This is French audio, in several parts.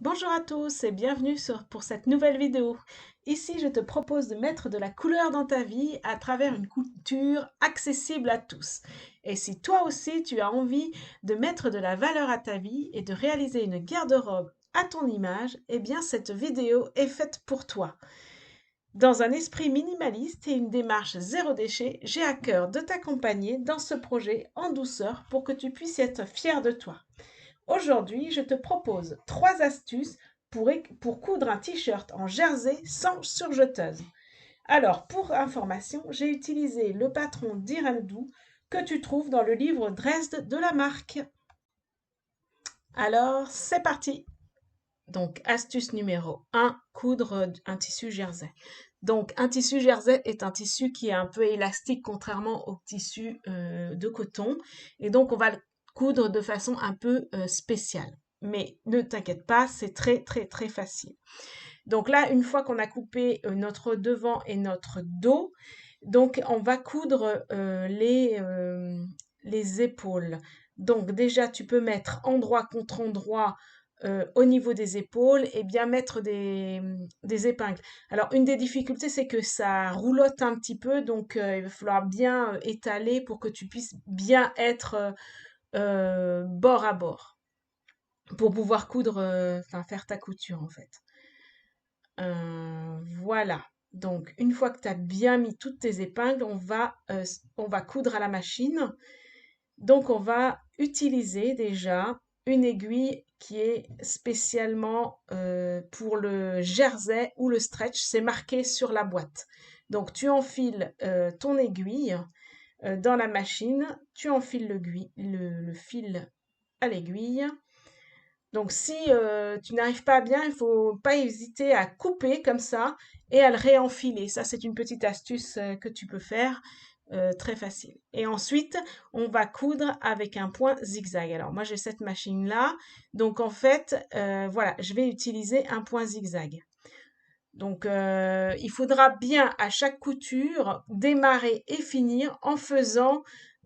Bonjour à tous et bienvenue pour cette nouvelle vidéo. Ici, je te propose de mettre de la couleur dans ta vie à travers une couture accessible à tous. Et si toi aussi tu as envie de mettre de la valeur à ta vie et de réaliser une garde-robe à ton image, eh bien cette vidéo est faite pour toi. Dans un esprit minimaliste et une démarche zéro déchet, j'ai à cœur de t'accompagner dans ce projet en douceur pour que tu puisses être fier de toi. Aujourd'hui, je te propose 3 astuces pour coudre un t-shirt en jersey sans surjeteuse. Alors, pour information, j'ai utilisé le patron d'Irandou que tu trouves dans le livre Dresde de la marque. Alors, c'est parti. Donc, astuce numéro 1, coudre un tissu jersey. Donc, un tissu jersey est un tissu qui est un peu élastique contrairement au tissu de coton. Et donc, on va le coudre de façon un peu spéciale. Mais ne t'inquiète pas, c'est très, très, très facile. Donc là, une fois qu'on a coupé notre devant et notre dos, donc on va coudre les épaules. Donc déjà, tu peux mettre endroit contre endroit au niveau des épaules et bien mettre des épingles. Alors, une des difficultés, c'est que ça roulotte un petit peu, donc il va falloir bien étaler pour que tu puisses bien être bord à bord pour pouvoir coudre, enfin faire ta couture en fait. Voilà. Donc, une fois que tu as bien mis toutes tes épingles, on va coudre à la machine. Donc, on va utiliser déjà une aiguille qui est spécialement pour le jersey ou le stretch. C'est marqué sur la boîte. Donc, tu enfiles ton aiguille dans la machine. Tu enfiles le fil à l'aiguille. Donc si tu n'arrives pas bien, il faut pas hésiter à couper comme ça et à le réenfiler. Ça, c'est une petite astuce que tu peux faire, très facile. Et ensuite, on va coudre avec un point zigzag. Alors moi, j'ai cette machine-là. Donc en fait, voilà, je vais utiliser un point zigzag. Donc il faudra bien à chaque couture démarrer et finir en faisant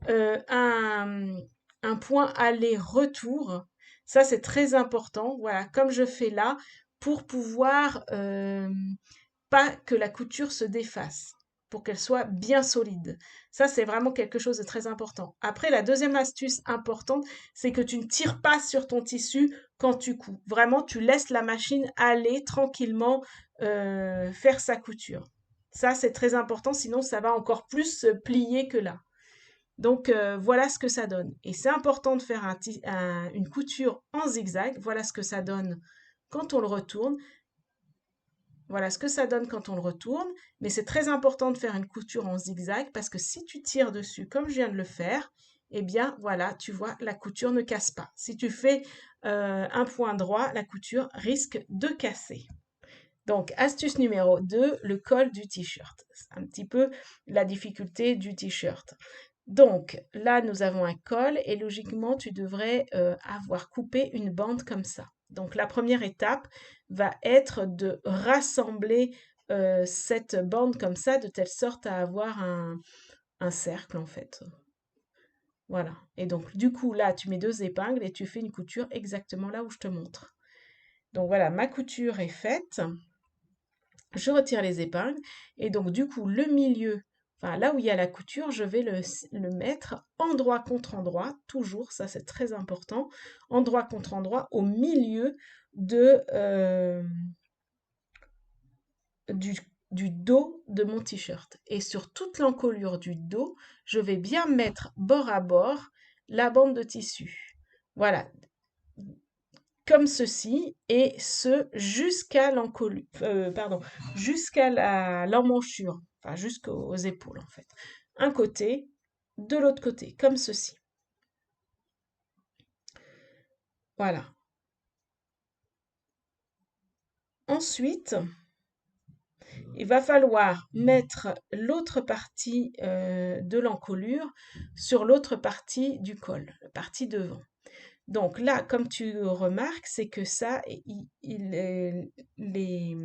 un point aller-retour. Ça, c'est très important. Voilà, comme je fais là, pour pouvoir pas que la couture se défasse, pour qu'elle soit bien solide. Ça, c'est vraiment quelque chose de très important. Après, la deuxième astuce importante, c'est que tu ne tires pas sur ton tissu quand tu couds. Vraiment, tu laisses la machine aller tranquillement faire sa couture. Ça, c'est très important, sinon ça va encore plus se plier que là. Donc voilà ce que ça donne. Et c'est important de faire une couture en zigzag. Voilà ce que ça donne quand on le retourne. Voilà ce que ça donne quand on le retourne. Mais c'est très important de faire une couture en zigzag parce que si tu tires dessus comme je viens de le faire, eh bien voilà, tu vois, la couture ne casse pas. Si tu fais un point droit, la couture risque de casser. Donc, astuce numéro 2, le col du t-shirt. C'est un petit peu la difficulté du t-shirt. Donc, là, nous avons un col et logiquement, tu devrais avoir coupé une bande comme ça. Donc, la première étape va être de rassembler cette bande comme ça, de telle sorte à avoir un cercle en fait. Voilà. Et donc, du coup, là, tu mets 2 épingles et tu fais une couture exactement là où je te montre. Donc, voilà, ma couture est faite. Je retire les épingles et donc du coup le milieu, enfin là où il y a la couture, je vais le mettre endroit contre endroit, toujours, ça c'est très important, endroit contre endroit au milieu de, du, du dos de mon t-shirt. Et sur toute l'encolure du dos, je vais bien mettre bord à bord la bande de tissu. Voilà, comme ceci, et ce jusqu'à l'encolure, pardon, jusqu'à l'emmanchure, enfin jusqu'aux épaules en fait. Un côté, de l'autre côté, comme ceci. Voilà. Ensuite, il va falloir mettre l'autre partie de l'encolure sur l'autre partie du col, la partie devant. Donc là, comme tu remarques, c'est que ça, les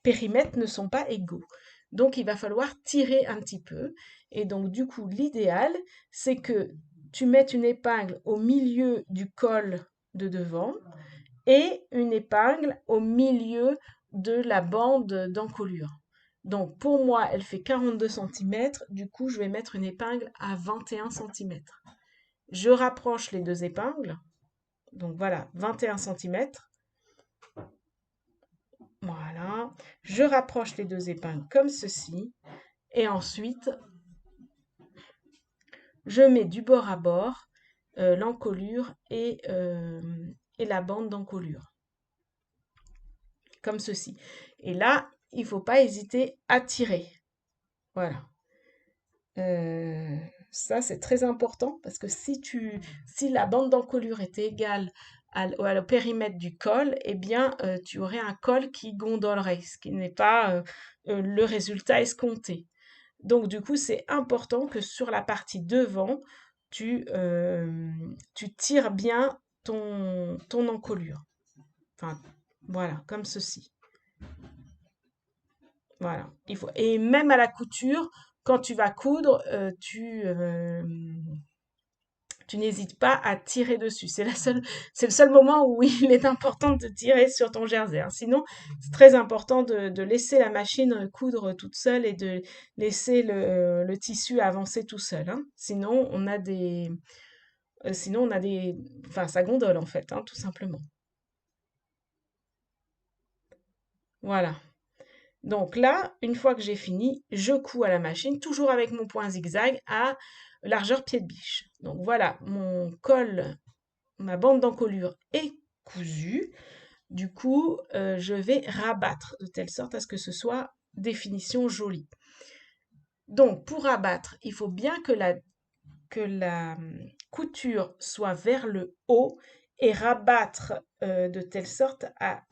périmètres ne sont pas égaux. Donc il va falloir tirer un petit peu. Et donc du coup, l'idéal, c'est que tu mettes une épingle au milieu du col de devant et une épingle au milieu de la bande d'encolure. Donc pour moi, elle fait 42 cm, du coup je vais mettre une épingle à 21 cm. Je rapproche les deux épingles, donc voilà, 21 cm. Voilà, je rapproche les deux épingles comme ceci, et ensuite je mets du bord à bord l'encolure et la bande d'encolure, comme ceci. Et là, il ne faut pas hésiter à tirer. Voilà. Ça, c'est très important parce que si la bande d'encolure était égale au périmètre du col, eh bien, tu aurais un col qui gondolerait, ce qui n'est pas le résultat escompté. Donc, du coup, c'est important que sur la partie devant, tu tires bien ton encolure. Enfin, voilà, comme ceci. Voilà. Et même à la couture, quand tu vas coudre, tu n'hésites pas à tirer dessus. C'est le seul moment où il est important de tirer sur ton jersey, hein. Sinon, c'est très important de laisser la machine coudre toute seule et de laisser le tissu avancer tout seul, hein. Enfin, ça gondole en fait, hein, tout simplement. Voilà. Donc là, une fois que j'ai fini, je couds à la machine, toujours avec mon point zigzag à largeur pied de biche. Donc voilà, mon col, ma bande d'encolure est cousue. Du coup, je vais rabattre de telle sorte à ce que ce soit des finitions jolies. Donc pour rabattre, il faut bien que la couture soit vers le haut et rabattre de telle sorte à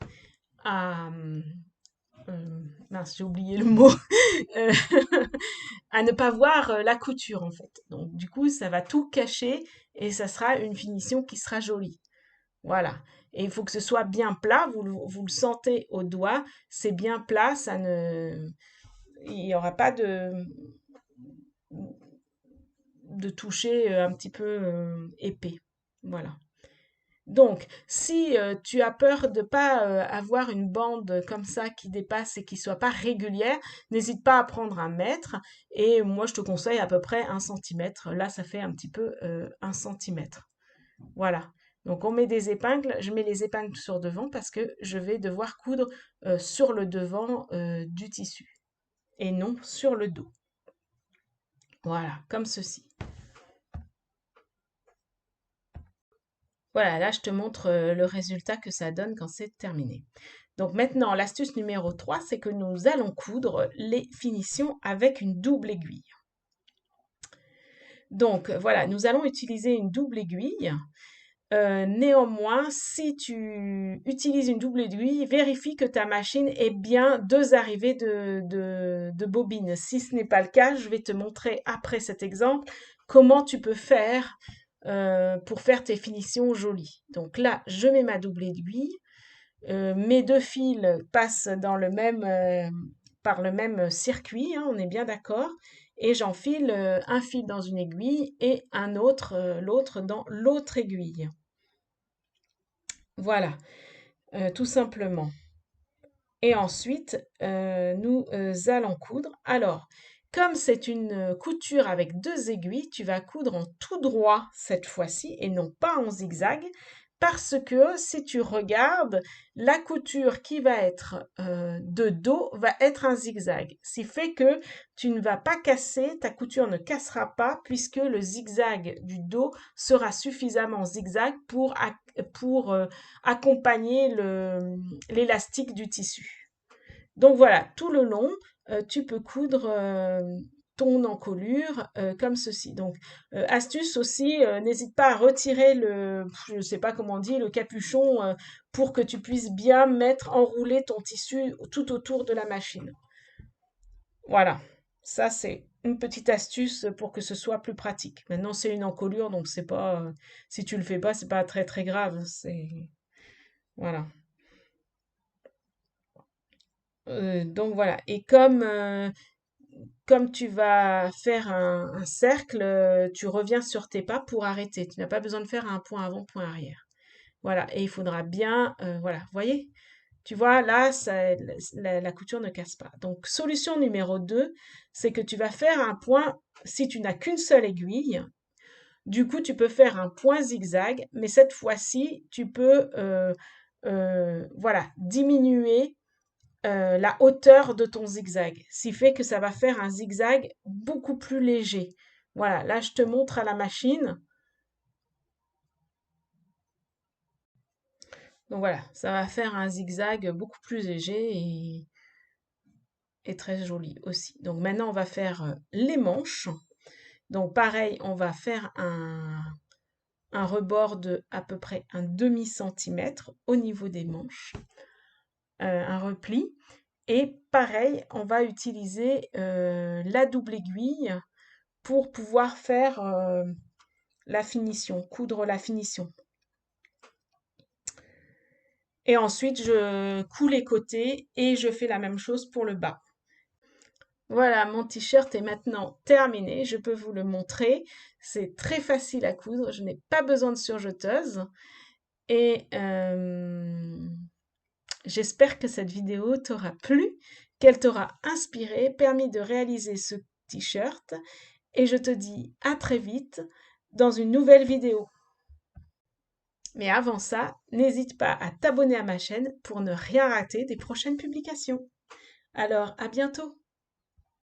mince, j'ai oublié le mot, euh, à ne pas voir la couture en fait. Donc du coup, ça va tout cacher et ça sera une finition qui sera jolie. Voilà. Et il faut que ce soit bien plat, vous le sentez au doigt, c'est bien plat, il n'y aura pas de toucher un petit peu épais. Voilà. Donc, si tu as peur de ne pas avoir une bande comme ça qui dépasse et qui soit pas régulière, n'hésite pas à prendre un mètre. Et moi, je te conseille à peu près 1 cm. Là, ça fait un petit peu 1 cm. Voilà. Donc, on met des épingles. Je mets les épingles sur devant parce que je vais devoir coudre sur le devant du tissu et non sur le dos. Voilà, comme ceci. Voilà, là, je te montre le résultat que ça donne quand c'est terminé. Donc maintenant, l'astuce numéro 3, c'est que nous allons coudre les finitions avec une double aiguille. Donc voilà, nous allons utiliser une double aiguille. Néanmoins, si tu utilises une double aiguille, vérifie que ta machine ait bien 2 arrivées de bobines. Si ce n'est pas le cas, je vais te montrer après cet exemple comment tu peux faire pour faire tes finitions jolies. Donc là, je mets ma double aiguille. Mes 2 fils passent par le même circuit, hein, on est bien d'accord. Et j'enfile un fil dans une aiguille et l'autre dans l'autre aiguille. Voilà, tout simplement. Et ensuite, nous allons coudre. Alors, comme c'est une couture avec 2 aiguilles, tu vas coudre en tout droit cette fois-ci et non pas en zigzag. Parce que si tu regardes, la couture qui va être de dos va être un zigzag. Ce qui fait que tu ne vas pas casser, ta couture ne cassera pas puisque le zigzag du dos sera suffisamment zigzag pour accompagner l'élastique du tissu. Donc voilà, tout le long, tu peux coudre ton encolure comme ceci. Donc, astuce aussi, n'hésite pas à retirer je ne sais pas comment on dit, le capuchon pour que tu puisses bien enrouler ton tissu tout autour de la machine. Voilà, ça c'est une petite astuce pour que ce soit plus pratique. Maintenant, c'est une encolure, donc c'est pas, si tu le fais pas, c'est pas très très grave. Voilà. Donc voilà. Et comme tu vas faire un cercle, tu reviens sur tes pas pour arrêter. Tu n'as pas besoin de faire un point avant, point arrière. Voilà, et il faudra bien, voilà, vous voyez? Tu vois, là, la couture ne casse pas. Donc, solution numéro 2, c'est que tu vas faire un point, si tu n'as qu'une seule aiguille, du coup, tu peux faire un point zigzag, mais cette fois-ci, tu peux, voilà, diminuer la hauteur de ton zigzag, ce qui fait que ça va faire un zigzag beaucoup plus léger. Voilà, là, je te montre à la machine. Donc voilà, ça va faire un zigzag beaucoup plus léger et très joli aussi. Donc maintenant, on va faire les manches. Donc pareil, on va faire un rebord de à peu près un demi-centimètre au niveau des manches, un repli. Et pareil, on va utiliser la double aiguille pour pouvoir faire la finition, coudre la finition. Et ensuite, je couds les côtés et je fais la même chose pour le bas. Voilà, mon t-shirt est maintenant terminé. Je peux vous le montrer. C'est très facile à coudre. Je n'ai pas besoin de surjeteuse. Et j'espère que cette vidéo t'aura plu, qu'elle t'aura inspiré, permis de réaliser ce t-shirt. Et je te dis à très vite dans une nouvelle vidéo. Mais avant ça, n'hésite pas à t'abonner à ma chaîne pour ne rien rater des prochaines publications. Alors, à bientôt!